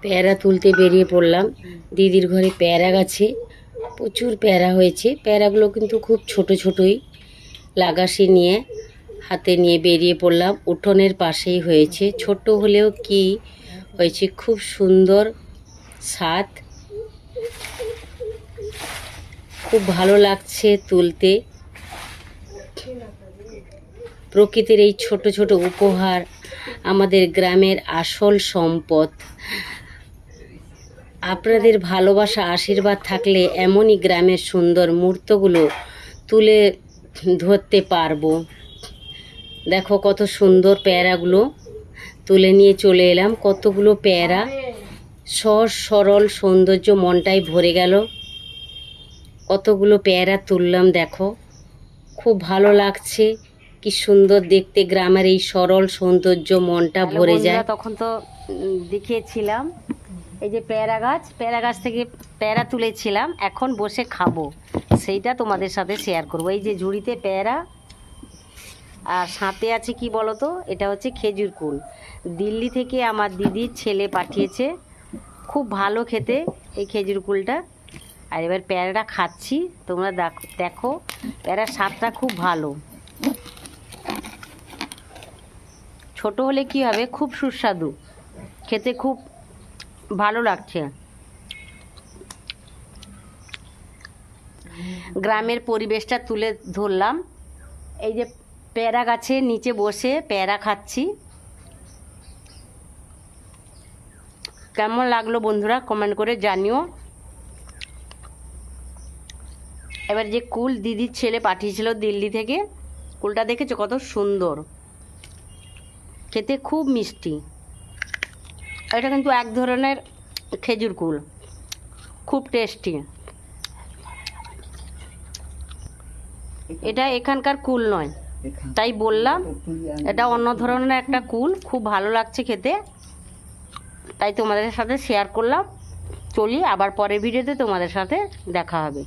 পেয়ারা তুলতে বেরিয়ে পড়লাম। দিদির ঘরে পেয়ারা গাছে প্রচুর পেয়ারা হয়েছে। পেয়ারাগুলো কিন্তু খুব ছোট ছোটই। লাগাসি নিয়ে হাতে নিয়ে বেরিয়ে পড়লাম। উঠোনের পাশেই হয়েছে, ছোট হলেও কি হয়েছে, খুব সুন্দর স্বাদ। খুব ভালো লাগছে তুলতে। প্রকৃতির এই ছোট ছোট উপহার আমাদের গ্রামের আসল সম্পদ। আপনাদের ভালোবাসা আশীর্বাদ থাকলে এমনই গ্রামের সুন্দর মুহূর্তগুলো তুলে ধরতে পারবো। দেখো কত সুন্দর পেয়ারাগুলো তুলে নিয়ে চলে এলাম। কতগুলো পেয়ারা, সহজ সরল সৌন্দর্য, মনটাই ভরে গেল। কতগুলো পেয়ারা তুললাম দেখো, খুব ভালো লাগছে। কি সুন্দর দেখতে গ্রামের এই সরল সৌন্দর্য, মনটা ভরে যায়। তখন তো দেখিয়েছিলাম এই যে পেয়ারা গাছ থেকে পেয়ারা তুলেছিলাম, এখন বসে খাবো, সেইটা তোমাদের সাথে শেয়ার করবো। এই যে ঝুড়িতে পেয়ারা, আর সাথে আছে কি বলো তো, এটা হচ্ছে খেজুর কুল। দিল্লি থেকে আমার দিদির ছেলে পাঠিয়েছে, খুব ভালো খেতে এই খেজুর কুলটা। আর এবার পেয়ারাটা খাচ্ছি, তোমরা দেখো পেয়ারার স্বাদটা খুব ভালো। ছোট হলে কি হবে, খুব সুস্বাদু, খেতে খুব ভালো লাগছে। গ্রামের পরিবেশটা তুলে ধরলাম। এই যে পেয়ারা গাছের নিচে বসে পেয়ারা খাচ্ছি। কেমন লাগলো বন্ধুরা কমেন্ট করে জানিও। এবার যে কুল দিদির ছেলে পাঠিয়েছিল দিল্লি থেকে, কুলটা দেখেছো কত সুন্দর, খেতে খুব মিষ্টি। এটা কিন্তু এক ধরনের খেজুর কুল, খুব টেস্টি। এটা এখানকার কুল নয়, তাই বললাম এটা অন্য ধরনের একটা কুল, খুব ভালো লাগছে খেতে, তাই তোমাদের সাথে শেয়ার করলাম। চলি আবার পরের ভিডিওতে তোমাদের সাথে দেখা হবে।